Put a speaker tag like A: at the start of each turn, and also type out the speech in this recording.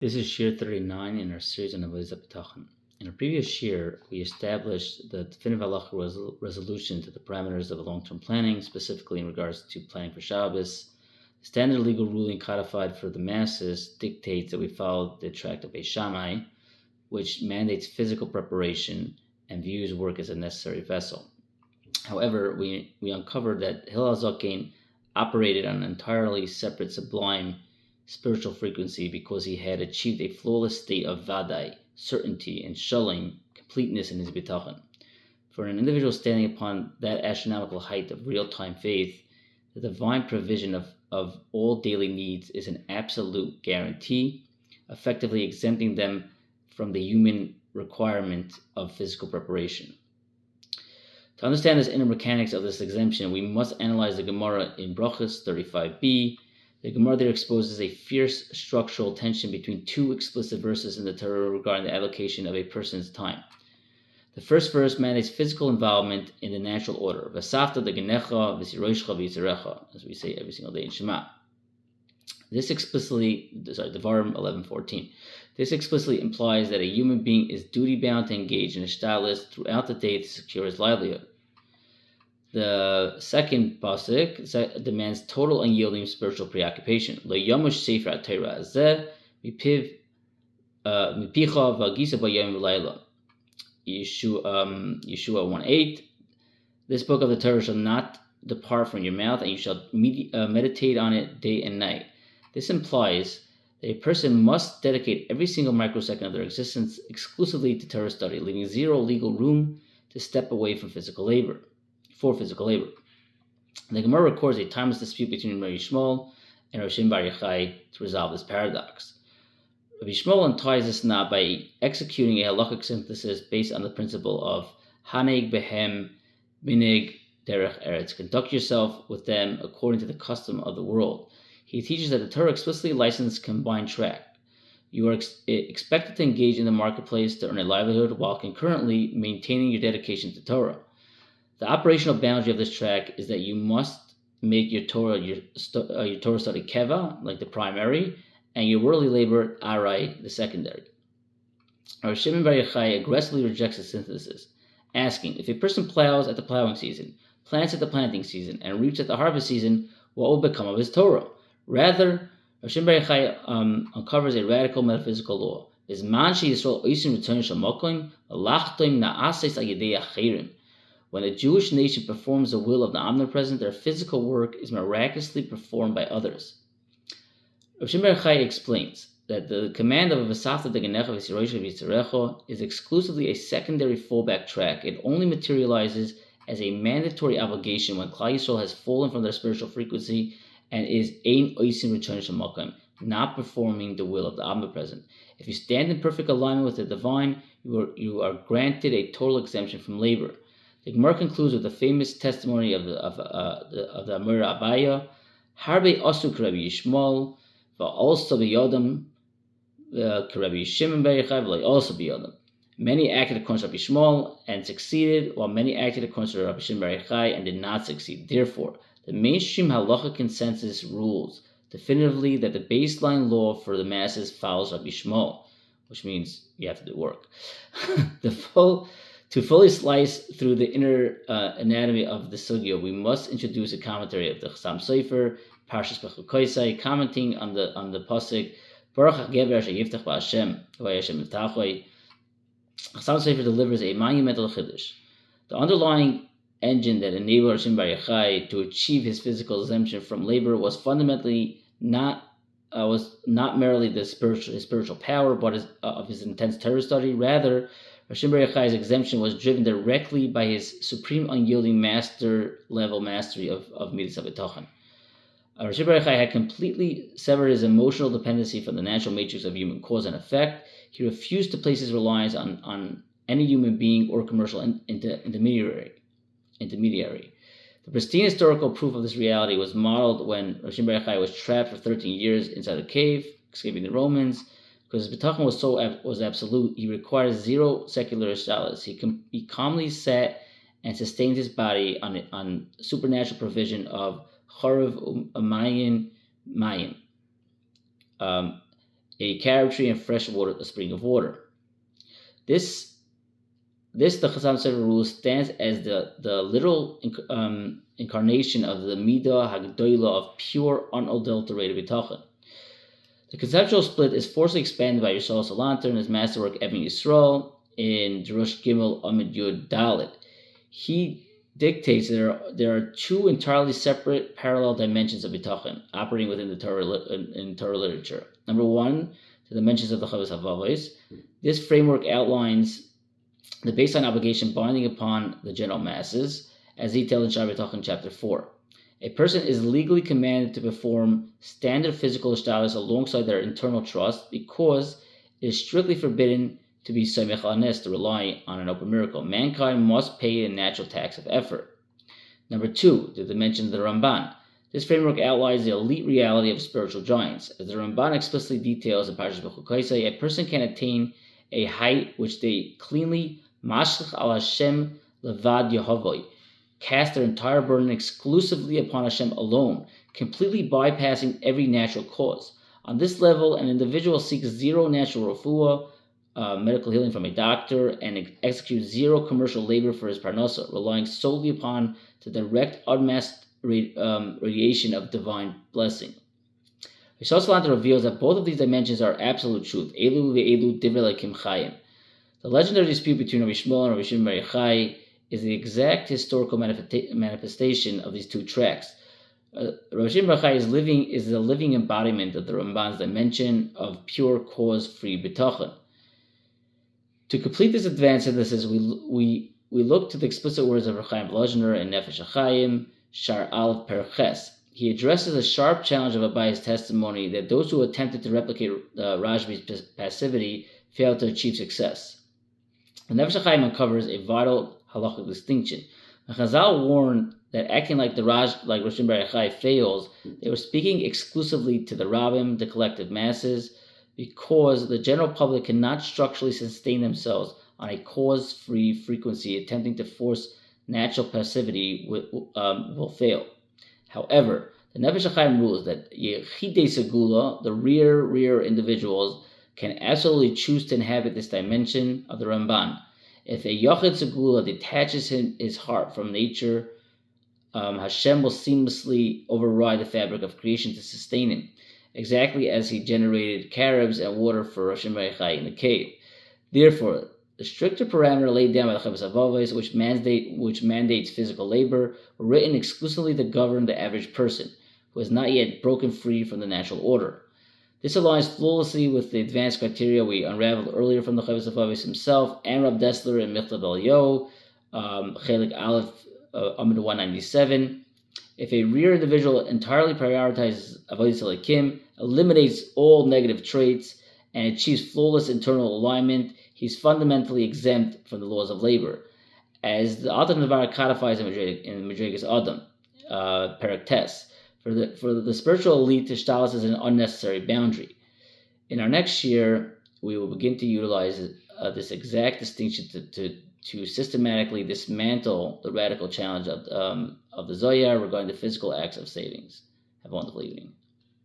A: This is Shir 39 in our series on Avodas Habitachon. In a previous Shir, we established the definitive halacha resolution to the parameters of long-term planning, specifically in regards to planning for Shabbos. The standard legal ruling codified for the masses dictates that we follow the tract of Beis Shammai, which mandates physical preparation and views work as a necessary vessel. However, we uncovered that Hillel Zaken operated on an entirely separate sublime spiritual frequency because he had achieved a flawless state of vadai, certainty, and shalom, completeness in his bitachon. For an individual standing upon that astronomical height of real-time faith, the divine provision of all daily needs is an absolute guarantee, effectively exempting them from the human requirement of physical preparation. To understand the inner mechanics of this exemption, we must analyze the Gemara in Brachos 35b. The Gemara there exposes a fierce structural tension between two explicit verses in the Torah regarding the allocation of a person's time. The first verse mandates physical involvement in the natural order, V'asafta degenecha v'siroshcha v'yitzerecha, as we say every single day in Shema. Devarim 11:14. This explicitly implies that a human being is duty-bound to engage in a shtalis throughout the day to secure his livelihood. The second pasuk demands total unyielding spiritual preoccupation. Lo yamush sefer Torah hazeh mipicha v'agisa b'yom v'layla. Yeshua 1:8. This book of the Torah shall not depart from your mouth, and you shall meditate on it day and night. This implies that a person must dedicate every single microsecond of their existence exclusively to Torah study, leaving zero legal room to step away from physical labor. The Gemara records a timeless dispute between Rabbi Yishmael and Rashbi Bar Yochai to resolve this paradox. Rabbi Yishmael unties this knot by executing a halachic synthesis based on the principle of Haneg Behem Minig Derech Eretz. Conduct yourself with them according to the custom of the world. He teaches that the Torah explicitly licensed combined track. You are expected to engage in the marketplace to earn a livelihood while concurrently maintaining your dedication to Torah. The operational boundary of this track is that you must make your Torah study keva, like the primary, and your worldly labor arai, the secondary. Rashbi Bar Yochai aggressively rejects the synthesis, asking, if a person plows at the plowing season, plants at the planting season, and reaps at the harvest season, what will become of his Torah? Rather, Rashbi Bar Yochai uncovers a radical metaphysical law. When the Jewish nation performs the will of the omnipresent, their physical work is miraculously performed by others. Rashbi Bar Yochai explains that the command of V'asafta degenecha v'siroshcha v'yitzerecha is exclusively a secondary fallback track. It only materializes as a mandatory obligation when Klal Yisrael has fallen from their spiritual frequency and is ein oisim return shamakim, not performing the will of the omnipresent. If you stand in perfect alignment with the divine, you are granted a total exemption from labor. The Gemara concludes with the famous testimony of the Amir Abaya, Harbe Asuk Rabbi Yishmael, also biyodam Rabbi Shimon Bar Yochai also biyodam. Many acted according to Rabbi Yishmael and succeeded, while many acted according to Rabbi Shimon Bar Yochai and did not succeed. Therefore, the mainstream halacha consensus rules definitively that the baseline law for the masses follows Rabbi Yishmael, which means you have to do work. To fully slice through the inner anatomy of the sugya, we must introduce a commentary of the Chassam Sofer, Parshas Bechukoisai, commenting on the pasuk Baruch HaGever Asher Yiftach B'Hashem V'Hashem Yiftachoi. Chassam Sofer delivers a monumental chiddush. The underlying engine that enabled Rashbi Bar Yochai to achieve his physical exemption from labor was fundamentally not merely his spiritual power, but of his intense Torah study. Rather, Rashbi Bar Yochai's exemption was driven directly by his supreme unyielding master-level mastery of Midas Habitachon. Rashbi Bar Yochai had completely severed his emotional dependency from the natural matrix of human cause and effect. He refused to place his reliance on any human being or commercial intermediary. The pristine historical proof of this reality was modeled when Rashbi Bar Yochai was trapped for 13 years inside a cave, escaping the Romans. Because his bitachon was absolute, he required zero secular shtalis. He calmly sat and sustained his body on supernatural provision of charav mayim. a carob tree, and fresh water, a spring of water. This the Chazam Sefer rule stands as the literal incarnation of the Midah Hagdoila of pure, unadulterated bitachon. The conceptual split is forcibly expanded by Yisrael Salanter in his masterwork Eben Yisrael in Jerush Gimel Amid Yud Dalit. He dictates there are two entirely separate parallel dimensions of bitachon operating within the Torah in Torah literature. Number one, the dimensions of the Chavos Havavos. This framework outlines the baseline obligation binding upon the general masses, as detailed in Shar Bitachon chapter 4. A person is legally commanded to perform standard physical ishtalos alongside their internal trust because it is strictly forbidden to be soymech al nes, to rely on an open miracle. Mankind must pay a natural tax of effort. Number two, the dimension of the Ramban. This framework outlines the elite reality of spiritual giants. As the Ramban explicitly details in Parshas Bechukaisai, a person can attain a height which they cleanly mashlich al Hashem levad Yehovah, cast their entire burden exclusively upon Hashem alone, completely bypassing every natural cause. On this level, an individual seeks zero natural refuah, medical healing from a doctor, and executes zero commercial labor for his parnasa, relying solely upon the direct unmasked radiation of divine blessing. Yisrael Salanter reveals that both of these dimensions are absolute truth. Elu ve'elu divrei Elokim chayim. The legendary dispute between Rabbi Yishmael and Rabbi Shimon bar Yochai is the exact historical manifestation of these two tracks. Rabbi Shimon bar Yochai is the living embodiment of the Ramban's dimension of pure cause-free bitachon. To complete this advanced synthesis, we look to the explicit words of Chaim Volozhiner in Nefesh HaChaim, Shar Aleph Perches. He addresses a sharp challenge of Abaye's testimony that those who attempted to replicate Rashbi's passivity failed to achieve success. The Nefesh HaChaim uncovers a vital halachic distinction. When Chazal warned that acting like Rosh Bar Yochai fails, they were speaking exclusively to the Rabbim, the collective masses, because the general public cannot structurally sustain themselves on a cause-free frequency. Attempting to force natural passivity will fail. However, the Nefesh HaChaim rules that Yechidei Segula, the rear individuals, can absolutely choose to inhabit this dimension of the Ramban. If a Yochid Segula detaches his heart from nature, Hashem will seamlessly override the fabric of creation to sustain him, exactly as he generated carobs and water for Rosh bar Yochai in the cave. Therefore, the stricter parameter laid down by the Chavos Havavos, which mandates physical labor, were written exclusively to govern the average person, who has not yet broken free from the natural order. This aligns flawlessly with the advanced criteria we unraveled earlier from the Chavos Havavos himself and Rab Dessler in Michtav Eliyahu, Chelik Aleph, Amud 197. If a rear individual entirely prioritizes Avodas Elokim, eliminates all negative traits, and achieves flawless internal alignment, he's fundamentally exempt from the laws of labor. As the Alter Navar codifies in Madregas Adam, Perek Tes, for the spiritual elite, Ishtalos is an unnecessary boundary. In our next year, we will begin to utilize this exact distinction to systematically dismantle the radical challenge of the Zohar regarding the physical acts of savings. Have a wonderful evening.